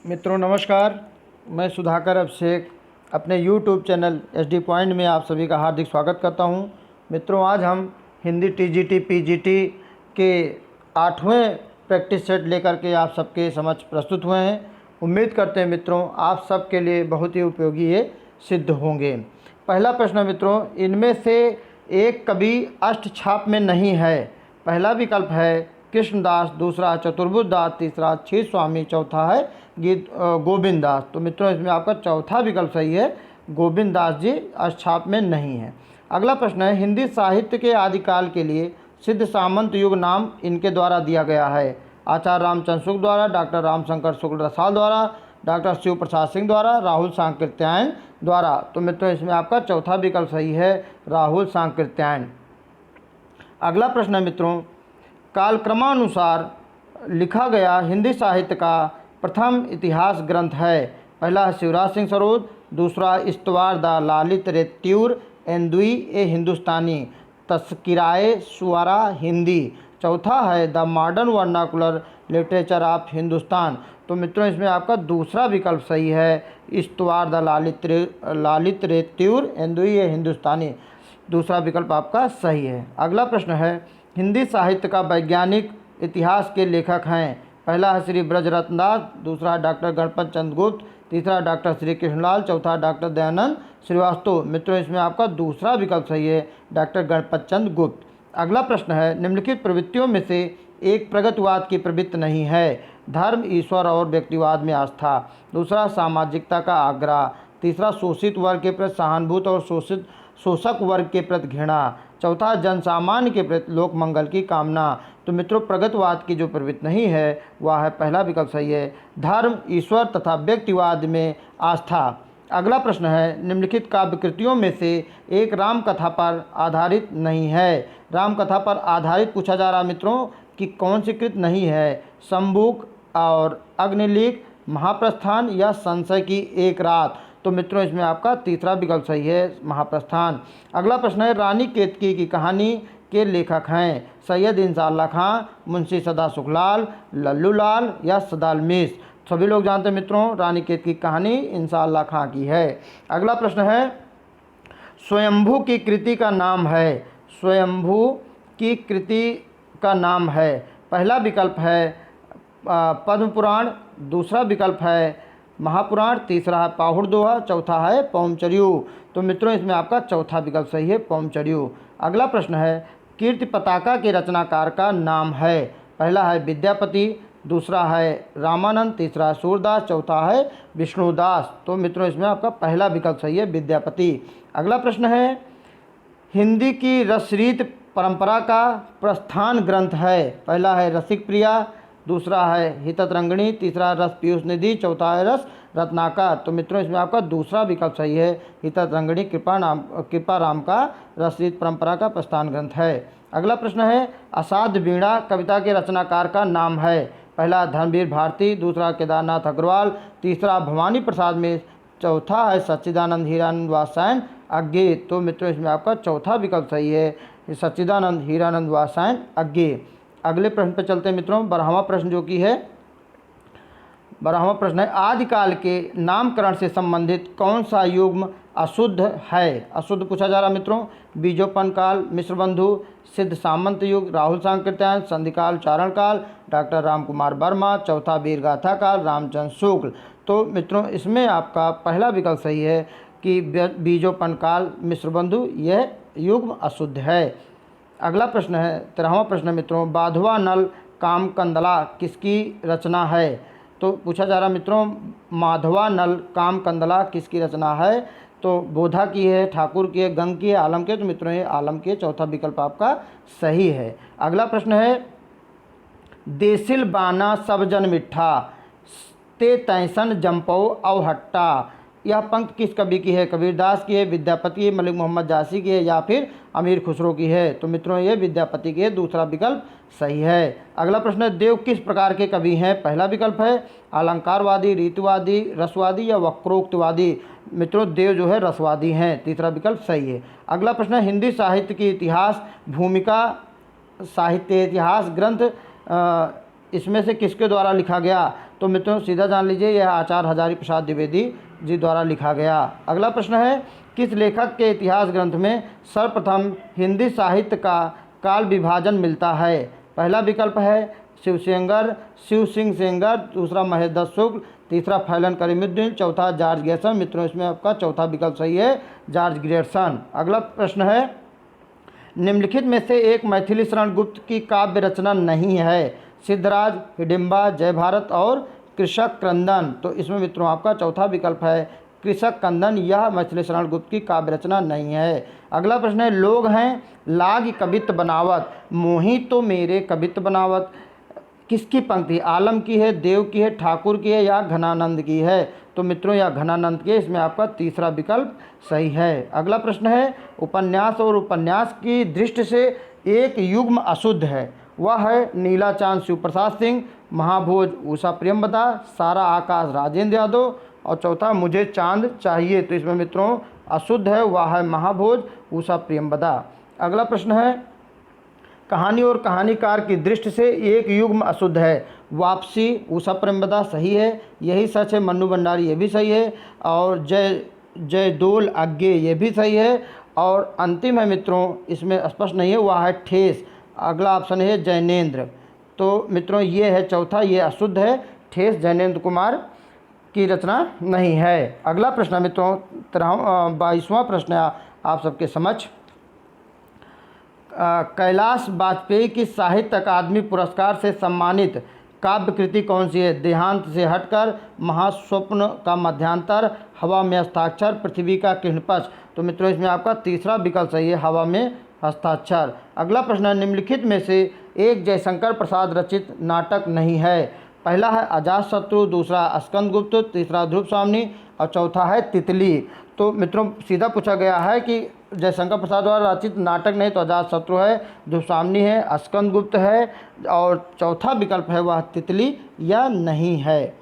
मित्रों नमस्कार, मैं सुधाकर अभिषेक अपने YouTube चैनल SD पॉइंट में आप सभी का हार्दिक स्वागत करता हूं। मित्रों आज हम हिंदी TGT PGT के 8वें प्रैक्टिस सेट लेकर के आप सबके समक्ष प्रस्तुत हुए हैं। उम्मीद करते हैं मित्रों आप सबके लिए बहुत ही उपयोगी ये सिद्ध होंगे। पहला प्रश्न मित्रों, इनमें से एक कवि अष्टछाप में नहीं है। पहला विकल्प है कृष्णदास, दूसरा चतुर्बुद्ध दास, तीसरा क्षीर स्वामी, चौथा है गोविंद दास। तो मित्रों इसमें आपका चौथा विकल्प सही है, गोविंद दास जी अष्टछाप में नहीं है। अगला प्रश्न है, हिंदी साहित्य के आदिकाल के लिए सिद्ध सामंत युग नाम इनके द्वारा दिया गया है। आचार्य रामचंद्र शुक्ल द्वारा, डॉक्टर रामशंकर शुक्ल रसाल द्वारा, डॉक्टर शिव प्रसाद सिंह द्वारा, राहुल सांकृत्यायन द्वारा। तो मित्रों इसमें आपका चौथा विकल्प सही है, राहुल सांकृत्यायन। अगला प्रश्न है मित्रों, कालक्रमानुसार लिखा गया हिंदी साहित्य का प्रथम इतिहास ग्रंथ है। पहला है शिवराज सिंह सरोद, दूसरा इस्तवार द ललित रेत्यूर एंदुई ए हिंदुस्तानी तस्किराए शुआरा हिंदी, चौथा है the modern vernacular literature of Hindustan. तो मित्रों इसमें आपका दूसरा विकल्प सही है, इस्तवार द ललित रेत्यूर एंदुई ए हिंदुस्तानी, दूसरा विकल्प आपका सही है। अगला प्रश्न है, हिंदी साहित्य का वैज्ञानिक इतिहास के लेखक हैं। पहला है श्री ब्रजरत्न दास, दूसरा डॉक्टर गणपत चंद्र गुप्त, तीसरा डॉक्टर श्री कृष्णलाल, चौथा डॉक्टर दयानंद श्रीवास्तव। मित्रों इसमें आपका दूसरा विकल्प सही है, डॉक्टर गणपत चंद्र गुप्त। अगला प्रश्न है, निम्नलिखित प्रवृत्तियों में से एक प्रगतिवाद की प्रवृत्ति नहीं है। धर्म, ईश्वर और व्यक्तिवाद में आस्था, दूसरा सामाजिकता का आग्रह, तीसरा शोषित वर्ग के प्रति सहानुभूति और शोषक वर्ग के प्रति घृणा, चौथा जनसामान्य के प्रति लोक मंगल की कामना। तो मित्रों प्रगतिवाद की जो प्रवृत्ति नहीं है वह है पहला विकल्प सही है, धर्म, ईश्वर तथा व्यक्तिवाद में आस्था। अगला प्रश्न है, निम्नलिखित काव्य कृतियों में से एक रामकथा पर आधारित नहीं है। रामकथा पर आधारित पूछा जा रहा मित्रों कि कौन सी कृत नहीं है, शंबुक और अग्निलीक, महाप्रस्थान या संशय की एक रात। तो मित्रों इसमें आपका तीसरा विकल्प सही है, महाप्रस्थान। अगला प्रश्न है, रानी केतकी की कहानी के लेखक हैं। सैयद इंसाल्लाह खां, मुंशी सदा सुखलाल, लल्लू लाल या सदालमीस। सभी लोग जानते हैं मित्रों रानी केतकी की कहानी इंसाल्लाह खां की है। अगला प्रश्न है, स्वयंभू की कृति का नाम है। स्वयंभू की कृति का नाम है। पहला विकल्प है पद्म पुराण, दूसरा विकल्प है महापुराण, तीसरा है पाहुड़ दोहा, चौथा है पौमचर्यू। तो मित्रों इसमें आपका चौथा विकल्प सही है, पौमचर्यू। अगला प्रश्न है, कीर्ति पताका के रचनाकार का नाम है। पहला है विद्यापति, दूसरा है रामानंद, तीसरा है सूरदास, चौथा है विष्णुदास। तो मित्रों इसमें आपका पहला विकल्प सही है, विद्यापति। अगला प्रश्न है, हिंदी की रसरीत परंपरा का प्रस्थान ग्रंथ है। पहला है रसिक प्रिया, दूसरा है हिततरंगिणी, तीसरा रस पीयूष निधि, चौथा है रस रत्नाकर। तो मित्रों इसमें आपका दूसरा विकल्प सही है, हिततरंगिणी कृपा राम का रसरीत परंपरा का प्रस्थान ग्रंथ है। अगला प्रश्न है, असाध्य वीणा कविता के रचनाकार का नाम है। पहला धर्मवीर भारती, दूसरा केदारनाथ अग्रवाल, तीसरा भवानी प्रसाद मिश्र, चौथा है सच्चिदानंद हीरानंद वात्सायन अज्ञे। तो मित्रों इसमें आपका चौथा विकल्प सही है, सच्चिदानंद हीरानंद वात्सायन अज्ञे। अगले प्रश्न पर चलते हैं मित्रों, 12वां प्रश्न जो कि है 12वां प्रश्न है, आदिकाल के नामकरण से संबंधित कौन सा युग्म अशुद्ध है। अशुद्ध पूछा जा रहा मित्रों, बीजोपन काल, मिश्र बंधु, सिद्ध सामंत युग, राहुल सांकृत्यायन, संधिकाल, चारण काल, डॉक्टर रामकुमार वर्मा, चौथा वीरगाथा काल, रामचंद्र शुक्ल। तो मित्रों इसमें आपका पहला विकल्प सही है कि बीजोपन काल, मिश्र बंधु, यह युग्म अशुद्ध है। अगला प्रश्न है 13वां प्रश्न मित्रों, बाधवा नल काम कंदला किसकी रचना है। तो पूछा जा रहा मित्रों, माधवा नल काम कंदला किसकी रचना है। तो बोधा की है, ठाकुर की है, गंग की है, आलम के। तो मित्रों ये आलम के, चौथा विकल्प आपका सही है। अगला प्रश्न है, देसिल बाना सब जन मिठा ते तैसन जम्पो अवहट्टा। यह पंक्ति किस कवि की है। कबीरदास की है, विद्यापति की, मलिक मोहम्मद जासी की है या फिर अमीर खुसरो की है। तो मित्रों ये विद्यापति की है, दूसरा विकल्प सही है। अगला प्रश्न है, देव किस प्रकार के कवि हैं। पहला विकल्प है अलंकारवादी, रीतिवादी, रसवादी या वक्रोक्तवादी। मित्रों देव जो है रसवादी हैं, तीसरा विकल्प सही है। अगला प्रश्न है, हिंदी साहित्य की इतिहास भूमिका साहित्य इतिहास ग्रंथ इसमें से किसके द्वारा लिखा गया? तो मित्रों सीधा जान लीजिए, यह आचार्य हजारी प्रसाद द्विवेदी जी द्वारा लिखा गया। अगला प्रश्न है, किस लेखक के इतिहास ग्रंथ में सर्वप्रथम हिंदी साहित्य का काल विभाजन मिलता है? पहला विकल्प है शिव सिंह सेंगर, दूसरा महेश दत्त शुक्ल, तीसरा फैलन करीमुद्दीन, चौथा जॉर्ज ग्रेसन। मित्रों इसमें आपका चौथा विकल्प सही है, जॉर्ज ग्रेसन। अगला प्रश्न है, निम्नलिखित में से एक मैथिली शरण गुप्त की काव्य रचना नहीं है? सिद्धराज, हिडिंबा, जय भारत और कृषक क्रंदन। तो इसमें मित्रों आपका चौथा विकल्प है कृषक क्रंदन, यह मैथिली शरण गुप्त की काव्य रचना नहीं है। अगला प्रश्न है, लोग हैं लाग कवित्त बनावत, मोही तो मेरे कवित्त बनावत, किसकी पंक्ति? आलम की है, देव की है, ठाकुर की है या घनानंद की है? तो मित्रों यह घनानंद की है, इसमें आपका तीसरा विकल्प सही है। अगला प्रश्न है, उपन्यास और उपन्यास की दृष्टि से एक युग्म अशुद्ध है, वह है नीला चांद शिव प्रसाद सिंह, महाभोज उषा प्रियंवदा, सारा आकाश राजेंद्र यादव और चौथा मुझे चांद चाहिए। तो इसमें मित्रों अशुद्ध है, वह है महाभोज उषा प्रियंवदा। अगला प्रश्न है, कहानी और कहानीकार की दृष्टि से एक युग्म अशुद्ध है, वापसी उषा प्रेमवदा सही है, यही सच है मन्नू भंडारी ये भी सही है, और जयदोल अज्ञे ये भी सही है, और अंतिम है मित्रों इसमें स्पष्ट नहीं है, वह है ठेस। अगला ऑप्शन है जैनेन्द्र। तो मित्रों ये है चौथा, ये अशुद्ध है, ठेस जैनेन्द्र कुमार की रचना नहीं है। अगला प्रश्न है मित्रों 22वां प्रश्न है आप सबके समक्ष, कैलाश वाजपेयी की साहित्य अकादमी पुरस्कार से सम्मानित काव्य कृति कौन सी है? देहांत से हटकर, महास्वप्न का मध्यांतर, हवा में हस्ताक्षर, पृथ्वी का किरणपक्ष। तो मित्रों इसमें आपका तीसरा विकल्प सही है, हवा में हस्ताक्षर। अगला प्रश्न है, निम्नलिखित में से एक जयशंकर प्रसाद रचित नाटक नहीं है? पहला है अजातशत्रु, दूसरा स्कंदगुप्त, तीसरा ध्रुव स्वामिनी और चौथा है तितली। तो मित्रों सीधा पूछा गया है कि जयशंकर प्रसाद द्वारा रचित नाटक नहीं, तो अजातशत्रु है, ध्रुव स्वामिनी है, स्कंदगुप्त है और चौथा विकल्प है वह तितली या नहीं है।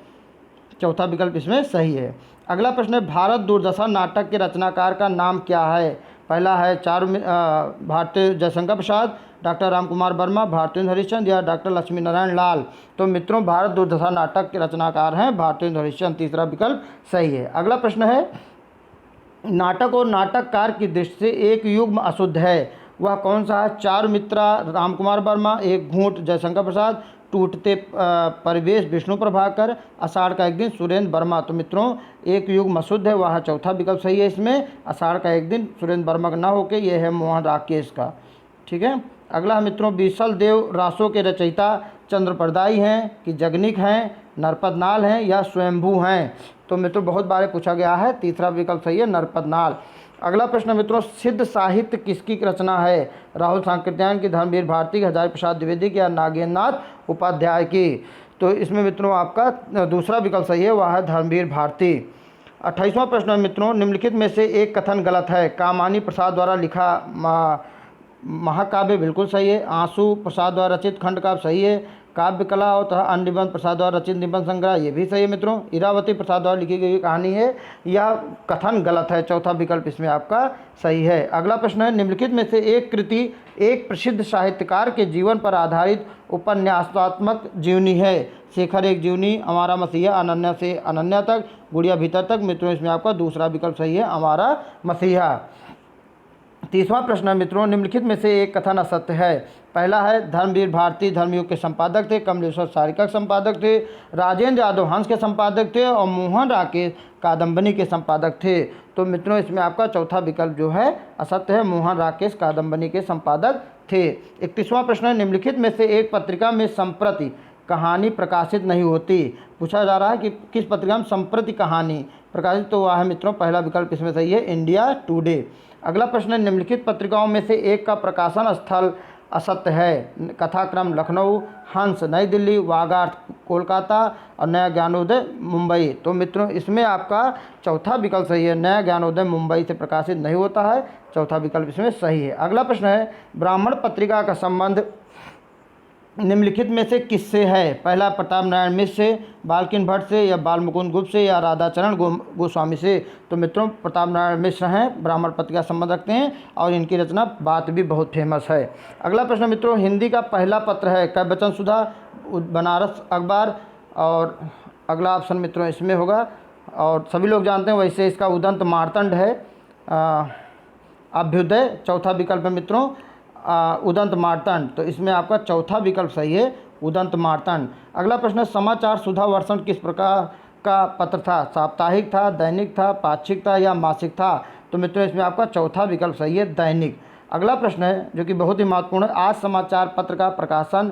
चौथा विकल्प इसमें सही है। अगला प्रश्न है, भारत दुर्दशा नाटक के रचनाकार का नाम क्या है? पहला है भारतीय जयशंकर प्रसाद, डॉक्टर रामकुमार वर्मा, भारतेंदु हरिश्चंद्र या डॉक्टर लक्ष्मी नारायण लाल। तो मित्रों भारत दुर्दशा नाटक के रचनाकार हैं भारतेंदु हरिश्चंद्र, तीसरा विकल्प सही है। अगला प्रश्न है, नाटक और नाटककार की दृष्टि से एक युग्म अशुद्ध है, वह कौन सा है? चारुमित्रा रामकुमार वर्मा, एक घूंट जयशंकर प्रसाद, टूटते परिवेश विष्णु प्रभाकर, आषाढ़ का एक दिन सुरेंद्र वर्मा। तो मित्रों एक युग्म अशुद्ध है, वह चौथा विकल्प सही है इसमें, आषाढ़ का एक दिन सुरेंद्र वर्मा का ना होकर यह है मोहन राकेश का। ठीक है। अगला मित्रों, बीसल देव रासों के रचयिता चंद्रप्रदायी हैं कि जगनिक हैं, नरपतनाल हैं या स्वयंभू हैं? तो मित्रों बहुत बार पूछा गया है, तीसरा विकल्प सही है नरपतनाल। अगला प्रश्न मित्रों, सिद्ध साहित्य किसकी रचना है? राहुल सांकृत्यायन की, धर्मवीर भारती की, हजारी प्रसाद द्विवेदी की या नागेंद्र नाथ उपाध्याय की? तो इसमें मित्रों आपका दूसरा विकल्प सही है, वह है धर्मवीर भारती। 28वां प्रश्न मित्रों, निम्नलिखित में से एक कथन गलत है। कामानी प्रसाद द्वारा लिखा महाकाव्य बिल्कुल सही है, आंसू प्रसाद द्वारा रचित खंड काव्य सही है, काव्य कला और तथा अन्य निबंध प्रसाद द्वारा रचित निबंध संग्रह ये भी सही है मित्रों, इरावती प्रसाद द्वारा लिखी गई कहानी है, यह कथन गलत है, चौथा विकल्प इसमें आपका सही है। अगला प्रश्न है, निम्नलिखित में से एक कृति एक प्रसिद्ध साहित्यकार के जीवन पर आधारित उपन्यासात्मक जीवनी है? शेखर एक जीवनी, हमारा मसीहा, अनन्या से अनन्या तक, गुड़िया भीतर तक। मित्रों इसमें आपका दूसरा विकल्प सही है, हमारा मसीहा। 30वां प्रश्न मित्रों, निम्नलिखित में से एक कथन असत्य है। पहला है धर्मवीर भारती धर्मयुग के संपादक थे, कमलेश्वर सारिका के संपादक थे, राजेंद्र यादव हंस के संपादक थे और मोहन राकेश कादम्बनी के संपादक थे। तो मित्रों इसमें आपका चौथा विकल्प जो है असत्य है, मोहन राकेश कादम्बनी के संपादक थे। 31वां प्रश्न है, निम्नलिखित में से एक पत्रिका में संप्रति कहानी प्रकाशित नहीं होती? पूछा जा रहा है कि किस पत्रिका में संप्रति कहानी प्रकाशित, तो वह है मित्रों पहला विकल्प इसमें सही है, इंडिया टुडे। अगला प्रश्न है, निम्नलिखित पत्रिकाओं में से एक का प्रकाशन स्थल असत्य है? कथाक्रम लखनऊ, हंस नई दिल्ली, वागार्थ कोलकाता और नया ज्ञानोदय मुंबई। तो मित्रों इसमें आपका चौथा विकल्प सही है, नया ज्ञानोदय मुंबई से प्रकाशित नहीं होता है, चौथा विकल्प इसमें सही है। अगला प्रश्न है, ब्राह्मण पत्रिका का संबंध निम्नलिखित में से किससे है? पहला प्रताप नारायण मिश्र से, बालकिन भट्ट से, या बाल मुकुंद गुप्त से, या राधाचरण गोस्वामी से। तो मित्रों प्रताप नारायण मिश्र हैं, ब्राह्मण पत्र का संबंध रखते हैं और इनकी रचना बात भी बहुत फेमस है। अगला प्रश्न मित्रों, हिंदी का पहला पत्र है कवि सुधा, बनारस अखबार। और अगला ऑप्शन मित्रों इसमें होगा, और सभी लोग जानते हैं वैसे इसका उदंत मार्तंड है। अभ्युदय चौथा विकल्प है मित्रों, उदंत मार्तंड। तो इसमें आपका चौथा विकल्प सही है, उदंत मार्तंड। अगला प्रश्न, समाचार सुधा वर्षण किस प्रकार का पत्र था? साप्ताहिक था, दैनिक था, पाक्षिक था, या मासिक था? तो मित्रों इसमें आपका चौथा विकल्प सही है, दैनिक। अगला प्रश्न है जो कि बहुत ही महत्वपूर्ण है, आज समाचार पत्र का प्रकाशन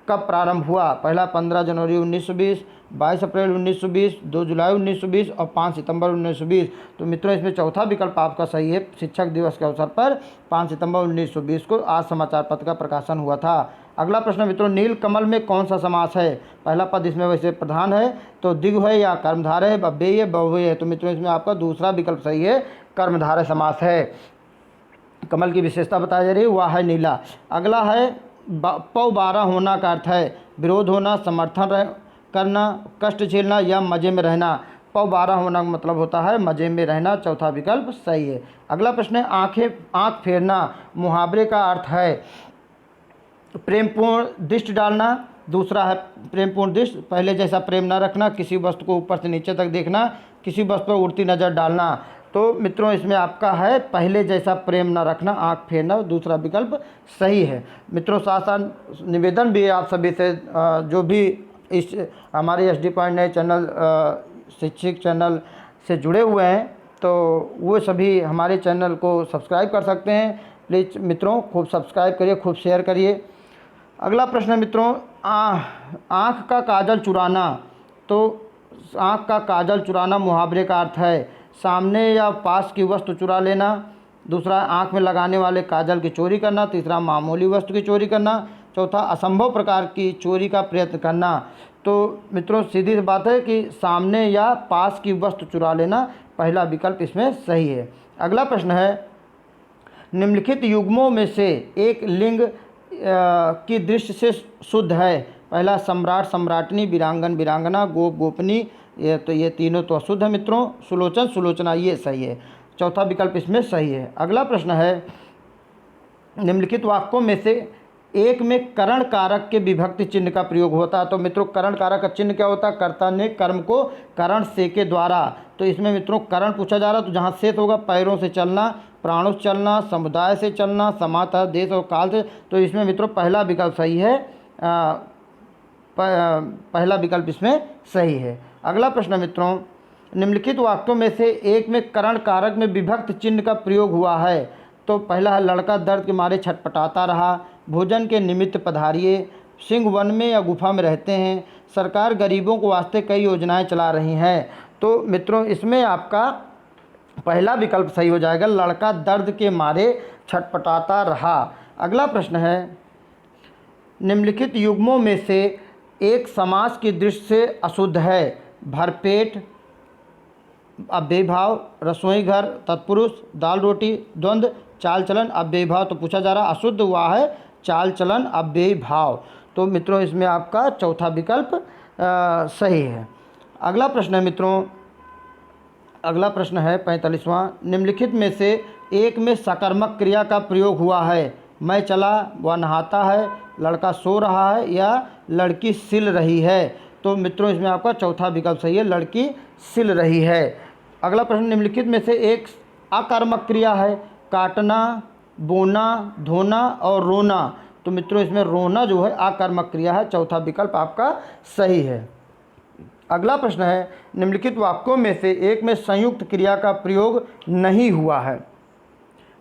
कब प्रारंभ हुआ? पहला 15 जनवरी 1920, 22 अप्रैल 1920, 2 जुलाई 1920 और 5 सितंबर 1920। तो मित्रों इसमें चौथा विकल्प आपका सही है, शिक्षक दिवस के अवसर पर 5 सितंबर 1920 को आज समाचार पत्र का प्रकाशन हुआ था। अगला प्रश्न मित्रों, नील कमल में कौन सा समास है? पहला पद इसमें वैसे प्रधान है, तो दिग् है या कर्मधारय है, अव्ययी है, बहुव्ययी है? तो मित्रों इसमें आपका दूसरा विकल्प सही है, कर्मधारय समास है। कमल की विशेषता बताई जा रही है, वह है नीला। अगला है पौ 12 होना का अर्थ है विरोध होना, समर्थन करना, कष्ट झेलना, या मज़े में रहना। पौ 12 होना का मतलब होता है मज़े में रहना, चौथा विकल्प सही है। अगला प्रश्न है, आँख फेरना मुहावरे का अर्थ है प्रेमपूर्ण दृष्टि डालना, दूसरा है प्रेमपूर्ण दृष्टि, पहले जैसा प्रेम न रखना, किसी वस्तु को ऊपर से नीचे तक देखना, किसी वस्तु पर उड़ती नज़र डालना। तो मित्रों इसमें आपका है पहले जैसा प्रेम न रखना, आँख फेरना, दूसरा विकल्प सही है। मित्रों साथ साथ निवेदन भी है आप सभी से, जो भी इस हमारे SD पॉइंट नए चैनल शिक्षक चैनल से जुड़े हुए हैं, तो वो सभी हमारे चैनल को सब्सक्राइब कर सकते हैं। प्लीज़ मित्रों खूब सब्सक्राइब करिए, खूब शेयर करिए। अगला प्रश्न है मित्रों, आँख का काजल चुराना। तो आँख का काजल चुराना मुहावरे का अर्थ है सामने या पास की वस्तु चुरा लेना, दूसरा आँख में लगाने वाले काजल की चोरी करना, तीसरा मामूली वस्तु की चोरी करना, चौथा असंभव प्रकार की चोरी का प्रयत्न करना। तो मित्रों सीधी सी बात है कि सामने या पास की वस्तु चुरा लेना, पहला विकल्प इसमें सही है। अगला प्रश्न है, निम्नलिखित युग्मों में से एक लिंग की दृष्टि से शुद्ध है? पहला सम्राट सम्राटनी, वीरांगन वीरांगना, गोप गोपनी, ये तीनों तो अशुद्ध है मित्रों। सुलोचन सुलोचना ये सही है, चौथा विकल्प इसमें सही है। अगला प्रश्न है, निम्नलिखित वाक्यों में से एक में करण कारक के विभक्ति चिन्ह का प्रयोग होता है। तो मित्रों करण कारक का चिन्ह क्या होता है? कर्ता ने कर्म को करण से के द्वारा। तो इसमें मित्रों करण पूछा जा रहा है, तो जहाँ से होगा पैरों से चलना, प्राणों से चलना, समुदाय से चलना, समाता देश और काल से। तो इसमें मित्रों पहला विकल्प सही है, पहला विकल्प इसमें सही है। अगला प्रश्न मित्रों, निम्नलिखित वाक्यों में से एक में करण कारक में विभक्त चिन्ह का प्रयोग हुआ है। तो पहला है, लड़का दर्द के मारे छटपटाता रहा, भोजन के निमित्त पधारिए, सिंह वन में या गुफा में रहते हैं, सरकार गरीबों को वास्ते कई योजनाएं चला रही हैं। तो मित्रों इसमें आपका पहला विकल्प सही हो जाएगा, लड़का दर्द के मारे छटपटाता रहा। अगला प्रश्न है, निम्नलिखित युग्मों में से एक समास की दृष्टि से अशुद्ध है? भरपेट, अव्ययीभाव, रसोई घर, तत्पुरुष, दाल रोटी, द्वंद्व, चाल चलन, अव्ययी भाव। तो पूछा जा रहा अशुद्ध हुआ है चाल चलन अव्ययी भाव। तो मित्रों इसमें आपका चौथा विकल्प सही है। अगला प्रश्न है मित्रों, अगला प्रश्न है 45वां, निम्नलिखित में से एक में सकर्मक क्रिया का प्रयोग हुआ है? मैं चला, वह नहाता है, लड़का सो रहा है, या लड़की सिल रही है? तो मित्रों इसमें आपका चौथा विकल्प सही है, लड़की सिल रही है। अगला प्रश्न, निम्नलिखित में से एक अकर्मक क्रिया है? काटना, बोना, धोना और रोना। तो मित्रों इसमें रोना जो है अकर्मक क्रिया है, चौथा विकल्प आपका सही है। अगला प्रश्न है, निम्नलिखित वाक्यों में से एक में संयुक्त क्रिया का प्रयोग नहीं हुआ है?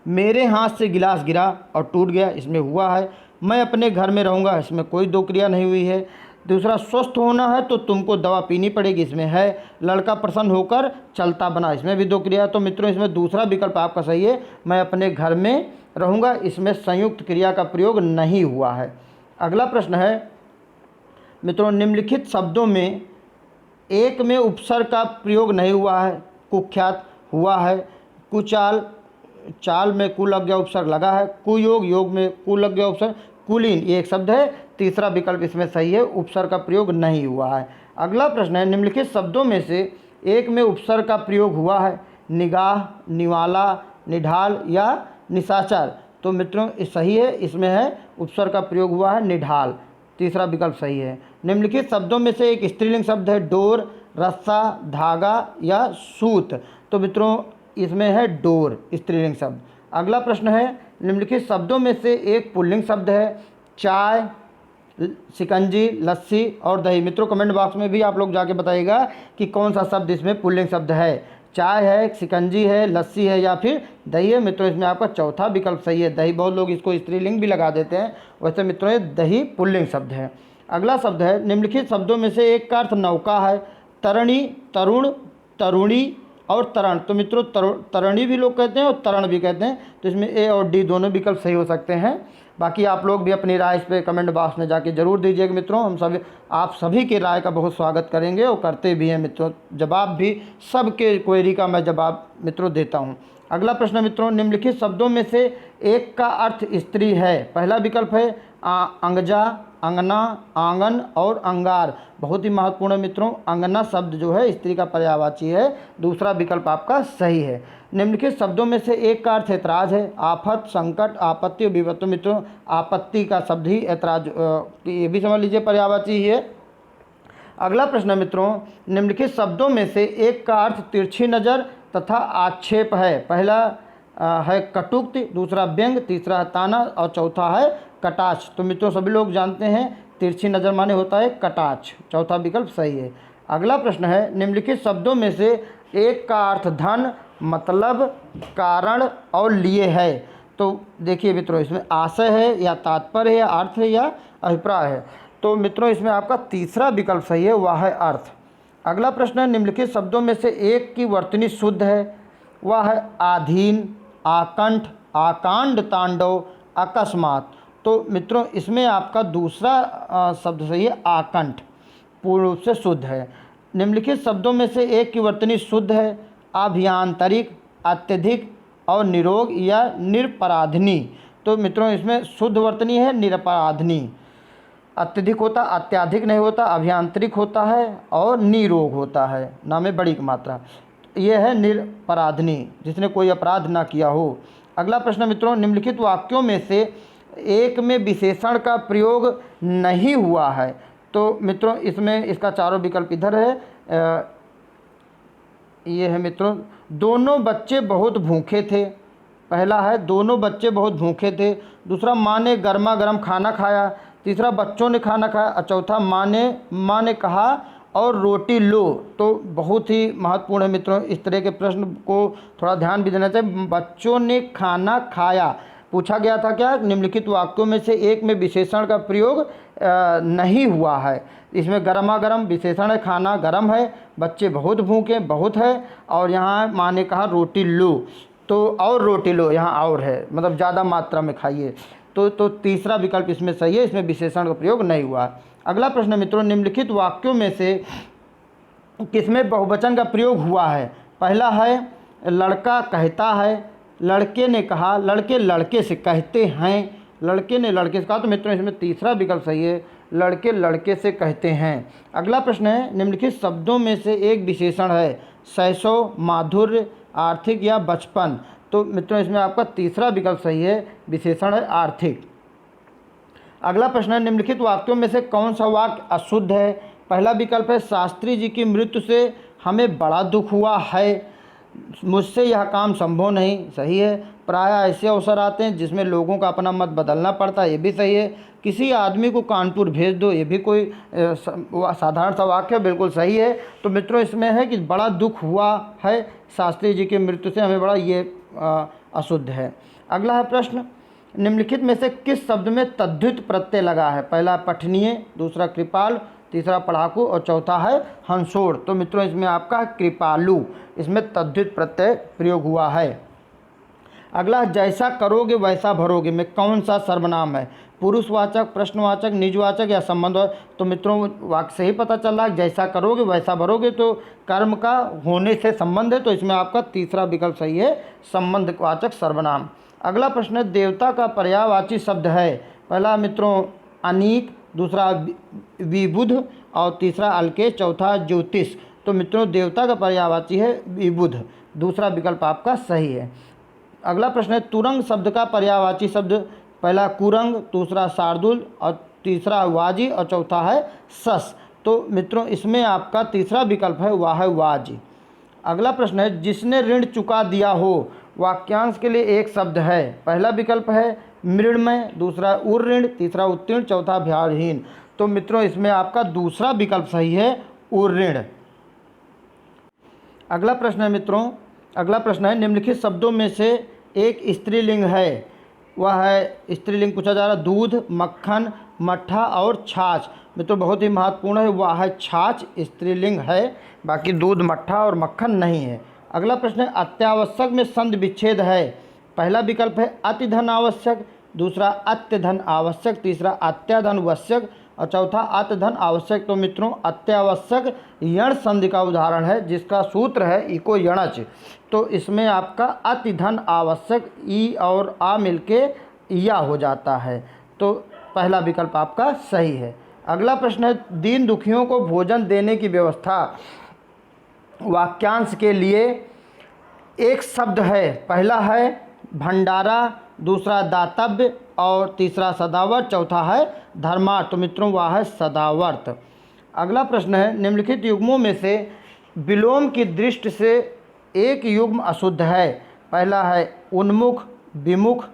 मेरे हाथ से गिलास गिरा और टूट गया, इसमें हुआ है। मैं अपने घर में रहूँगा, इसमें कोई दो क्रिया नहीं हुई है। दूसरा, स्वस्थ होना है तो तुमको दवा पीनी पड़ेगी, इसमें है। लड़का प्रसन्न होकर चलता बना, इसमें भी दो क्रिया। तो मित्रों इसमें दूसरा विकल्प आपका सही है, मैं अपने घर में रहूँगा, इसमें संयुक्त क्रिया का प्रयोग नहीं हुआ है। अगला प्रश्न है मित्रों, निम्नलिखित शब्दों में एक में उपसर्ग का प्रयोग नहीं हुआ है? कुख्यात हुआ है, कुचाल, चाल में कु लग गया उपसर्ग लगा है, कुयोग, योग में कु लग गया उपसर्ग, कुलीन ये एक शब्द है, तीसरा विकल्प इसमें सही है, उपसर्ग का प्रयोग नहीं हुआ है। अगला प्रश्न है, निम्नलिखित शब्दों में से एक में उपसर्ग का प्रयोग हुआ है, निगाह, निवाला, निढाल या निशाचर। तो मित्रों सही है, इसमें है उपसर्ग का प्रयोग हुआ है निढाल, तीसरा विकल्प सही है। निम्नलिखित शब्दों में से एक स्त्रीलिंग शब्द है, डोर, रस्सा, धागा या सूत। तो मित्रों इसमें है डोर, स्त्रीलिंग शब्द। अगला प्रश्न है, निम्नलिखित शब्दों में से एक पुल्लिंग शब्द है, चाय, शिकंजी, लस्सी और दही। मित्रों कमेंट बॉक्स में भी आप लोग जाके बताइएगा कि कौन सा शब्द इसमें पुल्लिंग शब्द है, चाय है, शिकंजी है, लस्सी है या फिर दही है। मित्रों इसमें आपका चौथा विकल्प सही है, दही। बहुत लोग इसको स्त्रीलिंग भी लगा देते हैं, वैसे मित्रों ये दही पुल्लिंग शब्द है। अगला शब्द है, निम्नलिखित शब्दों में से एक का अर्थ नौका है, तरणी, तरुण, तरुणी और तरण। तो मित्रों तरणी भी लोग कहते हैं और तरण भी कहते हैं, तो इसमें ए और डी दोनों विकल्प सही हो सकते हैं। बाकी आप लोग भी अपनी राय इस पर कमेंट बॉक्स में जाके जरूर दीजिएगा मित्रों, हम सभी आप सभी की राय का बहुत स्वागत करेंगे और करते भी हैं मित्रों। जवाब भी सबके क्वेरी का मैं जवाब मित्रों देता हूं। अगला प्रश्न मित्रों, निम्नलिखित शब्दों में से एक का अर्थ स्त्री है। पहला विकल्प है अंगजा, अंगना, आंगन और अंगार। बहुत ही महत्वपूर्ण है मित्रों, अंगना शब्द जो है स्त्री का पर्यायवाची है, दूसरा विकल्प आपका सही है। निम्नलिखित शब्दों में से एक का अर्थ ऐतराज है, आफत, संकट, आपत्ति और विपत्ति। तो मित्रों आपत्ति का शब्द ही ऐतराज, ये भी समझ लीजिए पर्यायवाची ही है। अगला प्रश्न मित्रों, निम्नलिखित शब्दों में से एक का अर्थ तिरछी नज़र तथा आक्षेप है। पहला है कटुक्ति, दूसरा व्यंग, तीसरा है ताना और चौथा है कटाक्ष। तो मित्रों सभी लोग जानते हैं तिरछी नज़र माने होता है कटाक्ष, चौथा विकल्प सही है। अगला प्रश्न है, निम्नलिखित शब्दों में से एक का अर्थ धन, मतलब, कारण और लिए है। तो देखिए मित्रों इसमें आशय है या तात्पर्य है या अर्थ है या अभिप्राय है। तो मित्रों इसमें आपका तीसरा विकल्प सही है, वह है अर्थ। अगला प्रश्न है, निम्नलिखित शब्दों में से एक की वर्तनी शुद्ध है, वह है आधीन, आकंठ, आकांड, तांडव, अकस्मात। तो मित्रों इसमें आपका दूसरा शब्द सही है, आकंठ, पूर्ण रूप से शुद्ध है। निम्नलिखित शब्दों में से एक की वर्तनी शुद्ध है, अभियांतरिक, अत्यधिक और निरोग या निरपराधनी। तो मित्रों इसमें शुद्ध वर्तनी है निरपराधनी, अत्यधिक होता, अत्याधिक नहीं होता, अभियांतरिक होता है और निरोग होता है, ना में बड़ी मात्रा। यह है निरपराधनी, जिसने कोई अपराध ना किया हो। अगला प्रश्न मित्रों, निम्नलिखित वाक्यों में से एक में विशेषण का प्रयोग नहीं हुआ है। तो मित्रों इसमें इसका चारों विकल्प इधर है, ये है मित्रों, दोनों बच्चे बहुत भूखे थे। पहला है दोनों बच्चे बहुत भूखे थे, दूसरा माँ ने गर्मा गर्म खाना खाया, तीसरा बच्चों ने खाना खाया और चौथा माँ ने कहा और रोटी लो। तो बहुत ही महत्वपूर्ण है मित्रों, इस तरह के प्रश्न को थोड़ा ध्यान भी देना चाहिए। बच्चों ने खाना खाया, पूछा गया था क्या, निम्नलिखित वाक्यों में से एक में विशेषण का प्रयोग नहीं हुआ है। इसमें गर्मा गर्म विशेषण है, खाना गर्म है, बच्चे बहुत भूखे बहुत है, और यहाँ माँ ने कहा रोटी लो। तो और रोटी लो यहाँ और है, मतलब ज़्यादा मात्रा में खाइए। तो तीसरा विकल्प इसमें सही है, इसमें विशेषण का प्रयोग नहीं हुआ। अगला प्रश्न मित्रों, निम्नलिखित वाक्यों में से किसमें बहुवचन का प्रयोग हुआ है। पहला है लड़का कहता है, लड़के ने कहा, लड़के लड़के से कहते हैं, लड़के ने लड़के से कहा। तो मित्रों इसमें तीसरा विकल्प सही है, लड़के लड़के से कहते हैं। अगला प्रश्न है, निम्नलिखित शब्दों में से एक विशेषण है, शैशव, माधुर्य, आर्थिक या बचपन। तो मित्रों इसमें आपका तीसरा विकल्प सही है, विशेषण है आर्थिक। अगला प्रश्न है, निम्नलिखित वाक्यों में से कौन सा वाक्य अशुद्ध है। पहला विकल्प है शास्त्री जी की मृत्यु से हमें बड़ा दुख हुआ है, मुझसे यह काम संभव नहीं, सही है। प्रायः ऐसे अवसर आते हैं जिसमें लोगों का अपना मत बदलना पड़ता है, ये भी सही है। किसी आदमी को कानपुर भेज दो, ये भी कोई साधारण सा वाक्य, बिल्कुल सही है। तो मित्रों इसमें है कि बड़ा दुख हुआ है शास्त्री जी की मृत्यु से हमें बड़ा, ये अशुद्ध है। अगला है प्रश्न, निम्नलिखित में से किस शब्द में तद्धित प्रत्यय लगा है। पहला पठनीय, दूसरा कृपाल, तीसरा पढ़ाकू और चौथा है हंसोड़। तो मित्रों इसमें आपका कृपालु, इसमें तद्धित प्रत्यय प्रयोग हुआ है। अगला, जैसा करोगे वैसा भरोगे में कौन सा सर्वनाम है, पुरुषवाचक, प्रश्नवाचक, निजवाचक या संबंध। तो मित्रों वाक्य से ही पता चल रहा है, जैसा करोगे वैसा भरोगे तो कर्म का होने से संबंध है, तो इसमें आपका तीसरा विकल्प सही है, संबंधवाचक सर्वनाम। अगला प्रश्न है, देवता का पर्यायवाची शब्द है। पहला मित्रों अनीक, दूसरा विबुध और तीसरा अलकेश, चौथा ज्योतिष। तो मित्रों देवता का पर्यायवाची है विबुध, दूसरा विकल्प आपका सही है। अगला प्रश्न है तुरंग शब्द का पर्यायवाची शब्द, पहला कुरंग, दूसरा शार्दुल और तीसरा वाजी और चौथा है सस। तो मित्रों इसमें आपका तीसरा विकल्प है वह है वाजी। अगला प्रश्न है जिसने ऋण चुका दिया हो, वाक्यांश के लिए एक शब्द है, पहला विकल्प है मृण्मय, दूसरा उर्ऋण, तीसरा उत्तीर्ण, चौथा भारहीन। तो मित्रों इसमें आपका दूसरा विकल्प सही है उर्ऋण। अगला प्रश्न है मित्रों, अगला प्रश्न है निम्नलिखित शब्दों में से एक स्त्रीलिंग है, वह है स्त्रीलिंग पूछा जा रहा दूध, मक्खन, मट्ठा और छाछ। मित्रों बहुत ही महत्वपूर्ण है, वह है छाछ स्त्रीलिंग है, बाकी दूध, मट्ठा और मक्खन नहीं है। अगला प्रश्न है अत्यावश्यक में संधि विच्छेद है, पहला विकल्प है अति धन आवश्यक, दूसरा अत्य धन आवश्यक, तीसरा अत्याधन आवश्यक और चौथा अत्य धन आवश्यक। तो मित्रों अत्यावश्यक यण संधि का उदाहरण है जिसका सूत्र है इको यणच। तो इसमें आपका अति धन आवश्यक ई और आ मिलके या हो जाता है, तो पहला विकल्प आपका सही है। अगला प्रश्न है दीन दुखियों को भोजन देने की व्यवस्था, वाक्यांश के लिए एक शब्द है, पहला है भंडारा, दूसरा दातव्य और तीसरा सदावर्त, चौथा है धर्मार्थ। तो मित्रों वह है सदावर्त। अगला प्रश्न है निम्नलिखित युग्मों में से विलोम की दृष्टि से एक युग्म अशुद्ध है, पहला है उन्मुख, विमुख,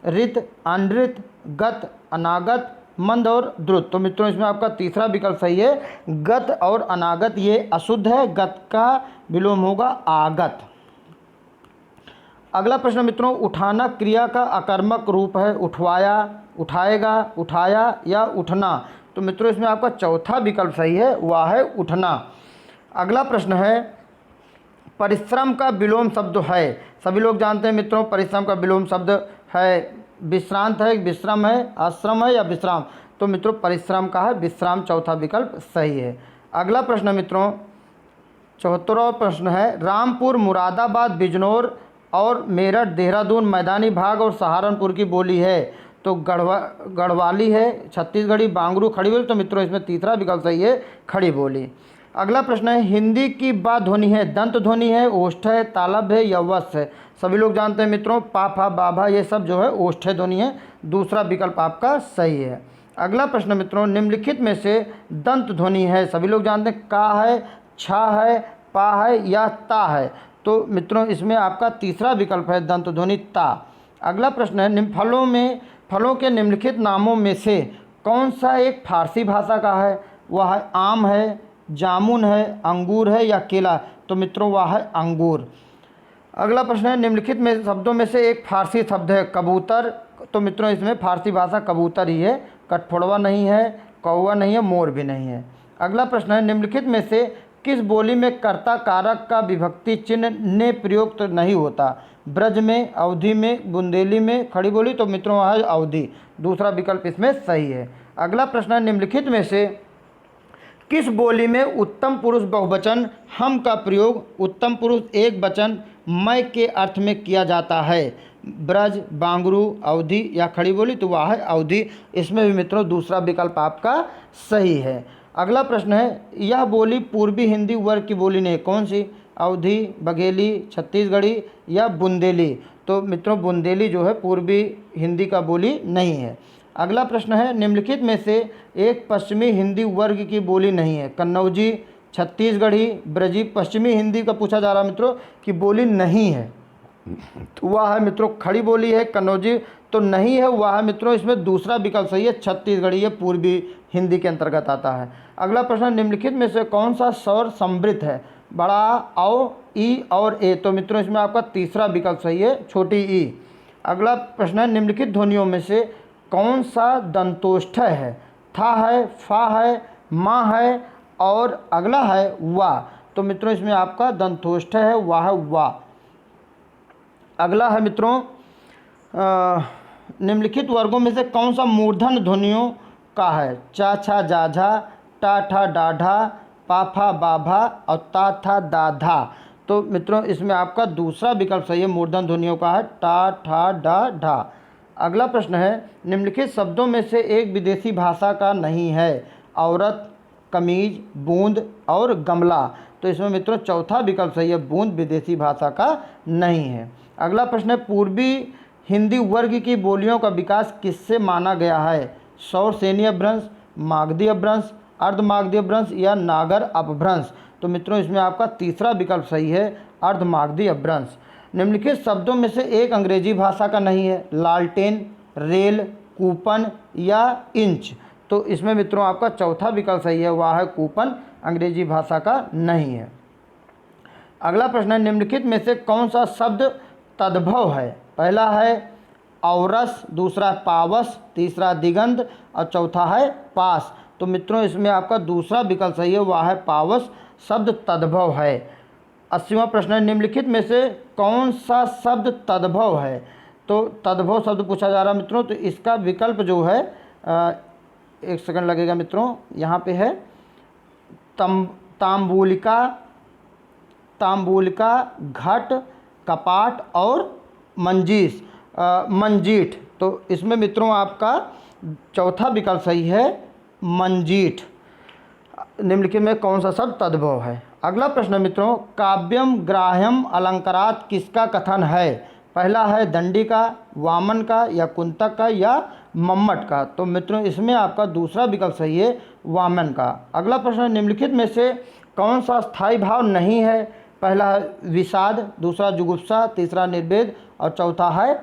ऋत, अनृत, गत, अनागत, मंद और द्रुत। तो मित्रों इसमें आपका तीसरा विकल्प सही है, गत और अनागत ये अशुद्ध है, गत का विलोम होगा आगत। अगला प्रश्न मित्रों उठाना क्रिया का अकर्मक रूप है, उठवाया, उठाएगा, उठाया या उठना। तो मित्रों इसमें आपका चौथा विकल्प सही है, वह है उठना। अगला प्रश्न है परिश्रम का विलोम शब्द है, सभी लोग जानते हैं मित्रों परिश्रम का विलोम शब्द है विश्रांत है, विश्रम है, आश्रम है या विश्राम। तो मित्रों परिश्रम का है विश्राम, चौथा विकल्प सही है। अगला प्रश्न मित्रों 74वां प्रश्न है रामपुर, मुरादाबाद, बिजनौर और मेरठ, देहरादून मैदानी भाग और सहारनपुर की बोली है। तो गढ़वाली है, छत्तीसगढ़ी, बांगरू, खड़ी बोली। तो मित्रों इसमें तीसरा विकल्प सही है खड़ी बोली। अगला प्रश्न है हिंदी की बा ध्वनि है, दंत ध्वनि है, ओष्ठ है, तालब है या वस है। सभी लोग जानते हैं मित्रों पा, फा, बाभा ये सब जो है ओष्ठ ध्वनि है, दूसरा विकल्प आपका सही है। अगला प्रश्न मित्रों निम्नलिखित में से दंत ध्वनि है, सभी लोग जानते हैं का है, छा है, पा है या ता है। तो मित्रों इसमें आपका तीसरा विकल्प है दंत ध्वनि ता। अगला प्रश्न है फलों के निम्नलिखित नामों में से कौन सा एक फारसी भाषा का है, वह है आम है, जामुन है, अंगूर है या केला। तो मित्रों वह है अंगूर। अगला प्रश्न है निम्नलिखित में शब्दों में से एक फारसी शब्द है कबूतर। तो मित्रों इसमें फारसी भाषा कबूतर ही है, कठफोड़वा नहीं है, कौवा नहीं है, मोर भी नहीं है। अगला प्रश्न है निम्नलिखित में से किस बोली में कर्ता कारक का विभक्ति चिन्ह ने प्रयुक्त नहीं होता, ब्रज में, अवधि में, बुंदेली में, खड़ी बोली। तो मित्रों वह है अवधि, दूसरा विकल्प इसमें सही है। अगला प्रश्न है निम्नलिखित में से किस बोली में उत्तम पुरुष बहुवचन हम का प्रयोग उत्तम पुरुष एक वचन मैं के अर्थ में किया जाता है, ब्रज, बांगरू, अवधि या खड़ी बोली। तो वह है अवधि, इसमें भी मित्रों दूसरा विकल्प आपका सही है। अगला प्रश्न है यह बोली पूर्वी हिंदी वर्ग की बोली नहीं, कौन सी, अवधि, बघेली, छत्तीसगढ़ी या बुंदेली। तो मित्रों बुंदेली जो है पूर्वी हिंदी का बोली नहीं है। अगला प्रश्न है निम्नलिखित में से एक पश्चिमी हिंदी वर्ग की बोली नहीं है, कन्नौजी, छत्तीसगढ़ी, ब्रजी। पश्चिमी हिंदी का पूछा जा रहा है मित्रों कि बोली नहीं है, तो वह है मित्रों खड़ी बोली है, कन्नौजी तो नहीं है, वह है मित्रों इसमें दूसरा विकल्प सही है छत्तीसगढ़ी, ये पूर्वी हिंदी के अंतर्गत आता है। अगला प्रश्न निम्नलिखित में से कौन सा स्वर समृद्ध है, बड़ा औ, ई और ए। तो मित्रों इसमें आपका तीसरा विकल्प सही है छोटी ई। अगला प्रश्न है निम्नलिखित ध्वनियों में से कौन सा दंतोष्ठ है, था है, फा है, माँ है और अगला है वा। तो मित्रों इसमें आपका दंतोष्ठ है, वाह है वा। अगला है मित्रों निम्नलिखित वर्गों में से कौन सा मूर्धन ध्वनियों का है, चा, छा, जाझा, टा, ठा, डाढ़ा, पा, फा, बाभा और ता, था, दाधा। तो मित्रों इसमें आपका दूसरा विकल्प सही है, मूर्धन ध्वनियों का है टा, ठा, डा, ढा। अगला प्रश्न है, निम्नलिखित शब्दों में से एक विदेशी भाषा का नहीं है। औरत, कमीज, बूंद और गमला। तो इसमें मित्रों चौथा विकल्प सही है, बूंद विदेशी भाषा का नहीं है। अगला प्रश्न है, पूर्वी हिंदी वर्ग की बोलियों का विकास किससे माना गया है। सौरसेनी अपभ्रंश, मागधी अपभ्रंश, अर्धमागधी अपभ्रंश या नागर अपभ्रंश। तो मित्रों इसमें आपका तीसरा विकल्प सही है, अर्धमागधी अपभ्रंश। निम्नलिखित शब्दों में से एक अंग्रेजी भाषा का नहीं है। लालटेन, रेल, कूपन या इंच। तो इसमें मित्रों आपका चौथा विकल्प सही है, वह है कूपन, अंग्रेजी भाषा का नहीं है। अगला प्रश्न है, निम्नलिखित में से कौन सा शब्द तद्भव है। पहला है औरस, दूसरा पावस, तीसरा दिगंत और चौथा है पास। तो मित्रों इसमें आपका दूसरा विकल्प सही है, वह है पावस, शब्द तद्भव है। 80वां प्रश्न है, निम्नलिखित में से कौन सा शब्द तद्भव है। तो तद्भव शब्द पूछा जा रहा है मित्रों, तो इसका विकल्प जो है एक सेकंड लगेगा मित्रों, यहाँ पे है तांबूलिका, घट, कपाट और मंजीठ। तो इसमें मित्रों आपका चौथा विकल्प सही है, मंजीठ। निम्नलिखित में कौन सा शब्द तद्भव है। अगला प्रश्न है मित्रों, काव्यम ग्राह्यम अलंकारात किसका कथन है। पहला है दंडी का, वामन का या कुंतक का या मम्मट का। तो मित्रों इसमें आपका दूसरा विकल्प सही है, वामन का। अगला प्रश्न है, निम्नलिखित में से कौन सा स्थायी भाव नहीं है। पहला है विषाद, दूसरा जुगुप्सा, तीसरा निर्वेद और चौथा है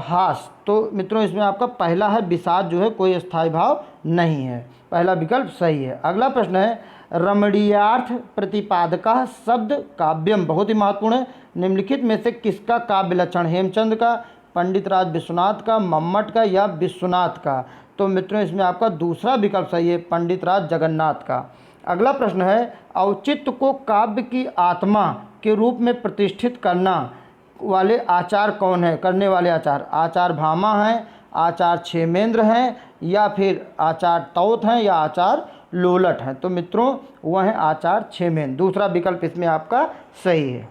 हास। तो मित्रों इसमें आपका पहला है विषाद, जो है कोई स्थायी भाव नहीं है, पहला विकल्प सही है। अगला प्रश्न है, रमणीयार्थ प्रतिपादका शब्द काव्यम, बहुत ही महत्वपूर्ण है। निम्नलिखित में से किसका काव्य लक्षण। हेमचंद का, पंडित राज विश्वनाथ का, मम्मट का या विश्वनाथ का। तो मित्रों इसमें आपका दूसरा विकल्प सही है, पंडित राज जगन्नाथ का। अगला प्रश्न है, औचित्य को काव्य की आत्मा के रूप में प्रतिष्ठित करना वाले आचार कौन है। करने वाले आचार भामा हैं, आचार क्षेमेंद्र हैं या फिर आचार तौत हैं या आचार लोलट हैं। तो मित्रों वह है आचार क्षेमेंद्र, दूसरा विकल्प इसमें आपका सही है।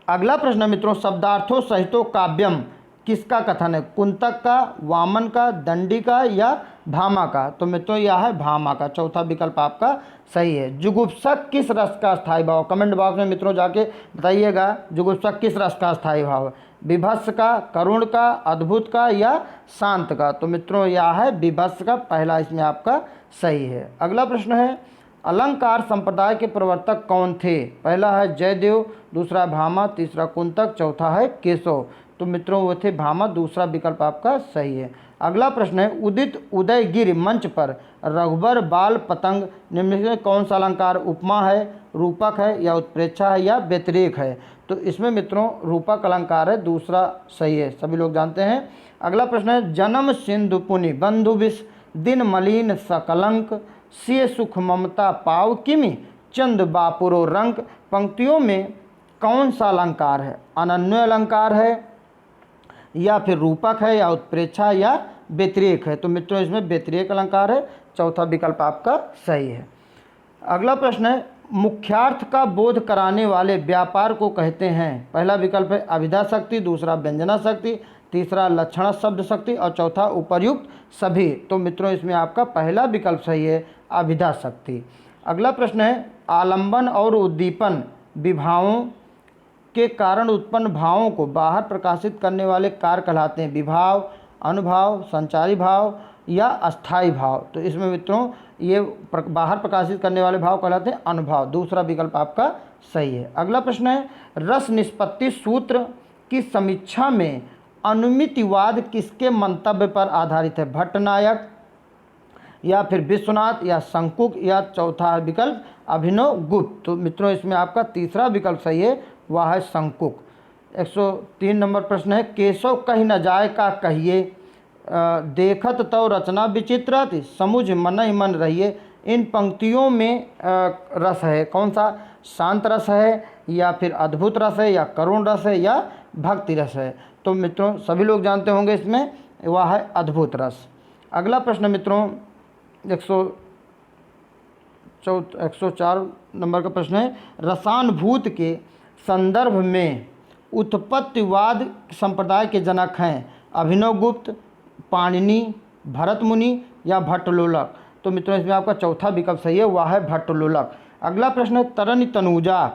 अगला प्रश्न मित्रों, शब्दार्थों सहितो काव्यम किसका कथन है। कुंतक का, वामन का, दंडी का या भामा का। तो मित्रों यह है भामा का, चौथा विकल्प आपका सही है। जुगुप्सक किस रस का स्थायी भाव। कमेंट बॉक्स में मित्रों जाके बताइएगा, जुगुप्सक किस रस का स्थायी भाव है। विभत्स का, करुण का, अद्भुत का या शांत का। तो मित्रों यह है विभत्स का, पहला इसमें आपका सही है। अगला प्रश्न है, अलंकार संप्रदाय के प्रवर्तक कौन थे। पहला है जयदेव, दूसरा भामा, तीसरा कुंतक, चौथा है केशव। तो मित्रों वो थे भामा, दूसरा विकल्प आपका सही है। अगला प्रश्न है, उदित उदयगिरि मंच पर रघुबर बाल पतंग निम्नलिखित में कौन सा अलंकार उपमा है, रूपक है या उत्प्रेक्षा है या व्यतिरेक है। तो इसमें मित्रों रूपक अलंकार है, दूसरा सही है, सभी लोग जानते हैं। अगला प्रश्न है, जन्म सिंधु पुनि बंधु विष, दिन मलिन सकलंक, सिय सुख ममता पाव किमि, चंद बापुरो रंक। पंक्तियों में कौन सा अलंकार है। अनन्य अलंकार है या फिर रूपक है या उत्प्रेक्षा या व्यतिरेक है। तो मित्रों इसमें व्यतिरेक अलंकार है, चौथा विकल्प आपका सही है। अगला प्रश्न है, मुख्यार्थ का बोध कराने वाले व्यापार को कहते हैं। पहला विकल्प है अभिधा शक्ति, दूसरा व्यंजना शक्ति, तीसरा लक्षण शब्द शक्ति और चौथा उपर्युक्त सभी। तो मित्रों इसमें आपका पहला विकल्प सही है, अभिधा शक्ति। अगला प्रश्न है, आलंबन और उद्दीपन विभावों के कारण उत्पन्न भावों को बाहर प्रकाशित करने वाले कार कहलाते हैं। विभाव, अनुभाव, संचारी भाव या अस्थाई भाव। तो इसमें मित्रों ये बाहर प्रकाशित करने वाले भाव कहलाते हैं अनुभाव, दूसरा विकल्प आपका सही है। अगला प्रश्न है, रस निष्पत्ति सूत्र की समीक्षा में अनुमितिवाद किसके मंतव्य पर आधारित है। भट्टनायक या फिर विश्वनाथ या शंकुक या चौथा विकल्प अभिनव गुप्त। तो मित्रों इसमें आपका तीसरा विकल्प सही है, वह है शंकुक। 103 नंबर प्रश्न है, केशव कही न जाय का कहिए, देखत तो रचना विचित्र थी, समुझ मन ही मन रहिए। इन पंक्तियों में रस है कौन सा। शांत रस है या फिर अद्भुत रस है या करुण रस है या भक्ति रस है। तो मित्रों सभी लोग जानते होंगे इसमें वह है अद्भुत रस। अगला प्रश्न मित्रों 104 नंबर का प्रश्न है, रसानुभूत के संदर्भ में उत्पत्तिवाद संप्रदाय के जनक हैं? अभिनवगुप्त, पाणिनि, भरत मुनि या भट्टलोलक? तो मित्रों इसमें आपका चौथा विकल्प सही है, वह है भट्टलोलक। अगला प्रश्न है, तरनि तनूजा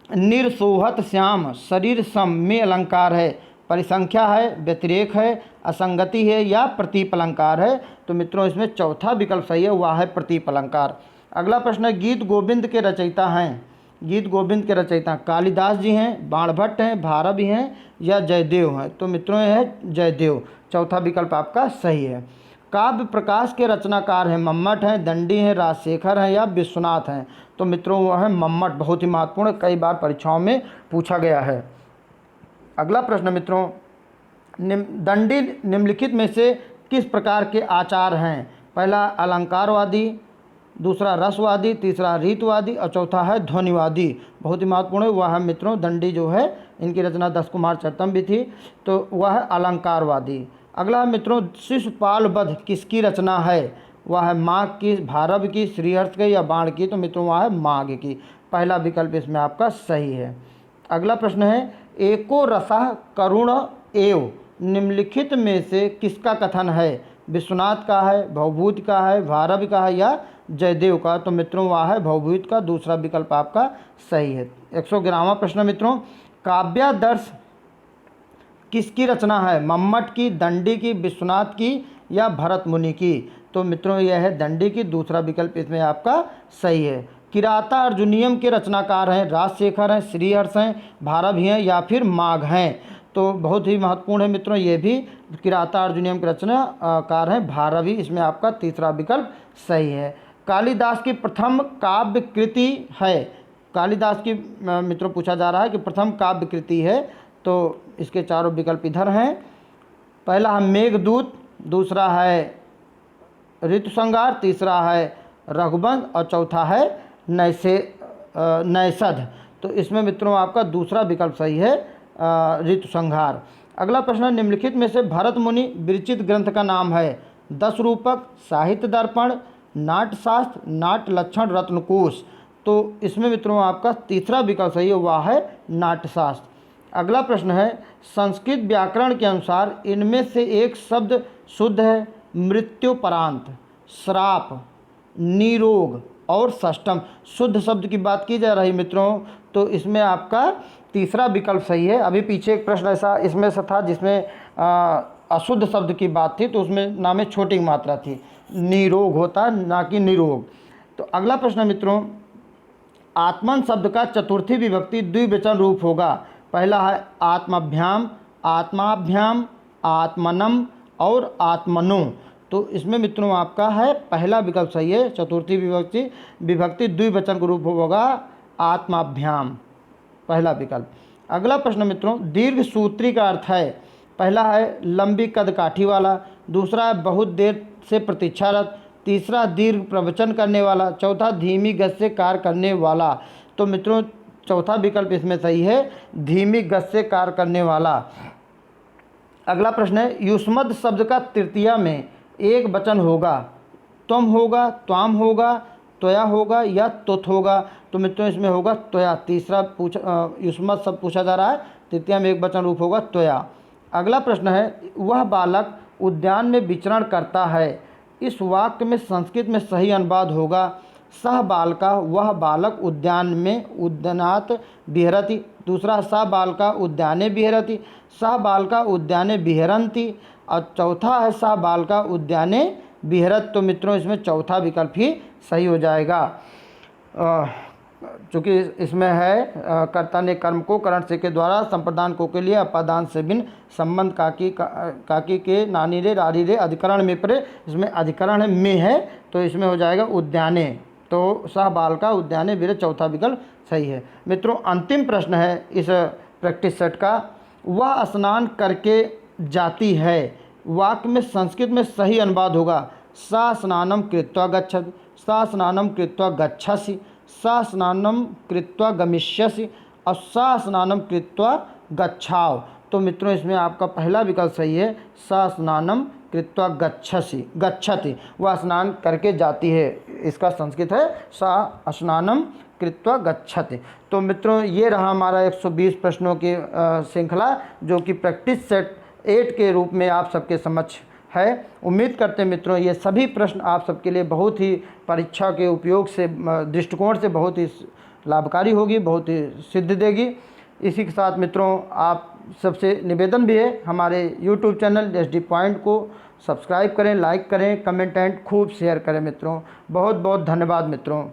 निरसोहत श्याम शरीर सम में अलंकार है? परिसंख्या है, व्यतिरेक है, असंगति है या प्रतीप अलंकार है? तो मित्रों इसमें चौथा विकल्प सही है, वह है प्रतीप अलंकार। अगला प्रश्न है, गीत गोविंद के रचयिता हैं? गीत गोविंद के रचयिता कालिदास जी हैं, बाणभट्ट हैं, भारवी हैं या जयदेव हैं? तो मित्रों यह है जयदेव, चौथा विकल्प आपका सही है। काव्य प्रकाश के रचनाकार हैं? मम्मट हैं, दंडी हैं, राजशेखर हैं या विश्वनाथ हैं? तो मित्रों वह है मम्मट, बहुत ही महत्वपूर्ण, कई बार परीक्षाओं में पूछा गया है। अगला प्रश्न मित्रों, दंडी निम्नलिखित में से किस प्रकार के आचार हैं? पहला अलंकारवादी, दूसरा रसवादी, तीसरा रीतवादी और चौथा है ध्वनिवादी। बहुत ही महत्वपूर्ण है, वह है मित्रों दंडी जो है, इनकी रचना 10 कुमार चरितम भी थी, तो वह है अलंकारवादी। अगला मित्रों, शिशुपाल वध किसकी रचना है? वह है माघ की, भारव की, श्रीहर्ष की या बाण की? तो मित्रों वह है माघ की, पहला विकल्प इसमें आपका सही है। अगला प्रश्न है, एको रसः करुण एव निम्नलिखित में से किसका कथन है? विश्वनाथ का है, भवभूति का है, भारव का है या जयदेव का? तो मित्रों वह है भवभूति का, दूसरा विकल्प आपका सही है। 111वां प्रश्न मित्रों, काव्यादर्श किसकी रचना है? मम्मट की, दंडी की, विश्वनाथ की या भरत मुनि की? तो मित्रों यह है दंडी की, दूसरा विकल्प इसमें आपका सही है। किराता अर्जुनियम के रचनाकार हैं? राजशेखर हैं, श्रीहर्ष हैं, भारवी हैं या फिर माघ हैं? तो बहुत ही महत्वपूर्ण है मित्रों, ये भी किराता अर्जुनियम के रचनाकार हैं भारवी, इसमें आपका तीसरा विकल्प सही है। कालिदास की प्रथम काव्य कृति है? कालिदास की मित्रों पूछा जा रहा है कि प्रथम काव्य कृति है, तो इसके चारों विकल्प इधर हैं। पहला है मेघदूत, दूसरा है ऋतुसंहार, तीसरा है रघुवंश और चौथा है नैषध। तो इसमें मित्रों आपका दूसरा विकल्प सही है, ऋतुसंहार। अगला प्रश्न, निम्नलिखित में से भरत मुनि विरचित ग्रंथ का नाम है? 10 रूपक, साहित्य दर्पण, नाट्यशास्त्र, नाट्य लक्षण, रत्नकोश? तो इसमें मित्रों आपका तीसरा विकल्प सही है, वह है नाट्यशास्त्र। अगला प्रश्न है, संस्कृत व्याकरण के अनुसार इनमें से एक शब्द शुद्ध है? मृत्युपरांत, श्राप, निरोग और षष्ठम। शुद्ध शब्द की बात की जा रही मित्रों, तो इसमें आपका तीसरा विकल्प सही है। अभी पीछे एक प्रश्न ऐसा इसमें से था जिसमें अशुद्ध शब्द की बात थी, तो उसमें नाम में छोटी मात्रा थी, निरोग होता ना कि निरोग। तो अगला प्रश्न मित्रों, आत्मन शब्द का चतुर्थी विभक्ति द्विवचन रूप होगा? पहला है आत्माभ्याम, आत्माभ्याम, आत्मनम और आत्मनो। तो इसमें मित्रों आपका है पहला विकल्प सही है, चतुर्थी विभक्ति द्विवचन का रूप होगा आत्माभ्याम, पहला विकल्प। अगला प्रश्न मित्रों, दीर्घ सूत्री का अर्थ है? पहला है लंबी कदकाठी वाला, दूसरा है बहुत देर से प्रतीक्षारत, तीसरा दीर्घ प्रवचन करने वाला, चौथा धीमी गति से कार्य करने वाला। तो मित्रों चौथा विकल्प इसमें सही है, धीमी गति से कार्य करने वाला। अगला प्रश्न है, युष्मद् शब्द का तृतीया में एक वचन होगा? त्वम होगा, त्वाम होगा, त्वया होगा या तुत होगा? तो मित्रों इसमें होगा त्वया, तीसरा युष्मद् शब्द पूछा जा रहा है, तृतीया में एक वचन रूप होगा त्वया। अगला प्रश्न है, वह बालक उद्यान में विचरण करता है? इस वाक्य में संस्कृत में सही अनुवाद होगा सह बालका वह बालक उद्यान में उद्यानात् विहरति, दूसरा सह बालका उद्याने विहरति, सह बालका उद्याने विहरन्ति और चौथा है सह बालका उद्याने विहरत। तो मित्रों इसमें चौथा विकल्प ही सही हो जाएगा, चूँकि इसमें है कर्ता ने कर्म को करण से के द्वारा संप्रदान को के लिए अपादान से भिन्न संबंध काकी के नानी रे रारी रे अधिकरण में परे, इसमें अधिकरण है में है, तो इसमें हो जाएगा उद्याने, तो सह बाल का उद्याने विरत, चौथा विकल्प सही है। मित्रों अंतिम प्रश्न है इस प्रैक्टिस सेट का, वह स्नान करके जाती है? वाक्य में संस्कृत में सही अनुवाद होगा सा स्नानम कृत्वा गच्छति, सा स्नानम कृत्वा गच्छसि, सा स्नानम कृत्वा गमिष्यसि और सा स्नानम कृत्वा गच्छाओ। तो मित्रों इसमें आपका पहला विकल्प सही है, सा स्नानम कृत्वा गच्छति, वह स्नान करके जाती है, इसका संस्कृत है सा स्नानम कृत्वा गच्छति। तो मित्रों ये रहा हमारा 120 प्रश्नों की श्रृंखला, जो कि प्रैक्टिस सेट 8 के रूप में आप सबके समक्ष है। उम्मीद करते हैं मित्रों ये सभी प्रश्न आप सबके लिए बहुत ही परीक्षा के उपयोग से दृष्टिकोण से बहुत ही लाभकारी होगी, बहुत ही सिद्ध देगी। इसी के साथ मित्रों आप सबसे निवेदन भी है, हमारे YouTube चैनल SD पॉइंट को सब्सक्राइब करें, लाइक करें, कमेंट एंड खूब शेयर करें मित्रों। बहुत बहुत धन्यवाद मित्रों।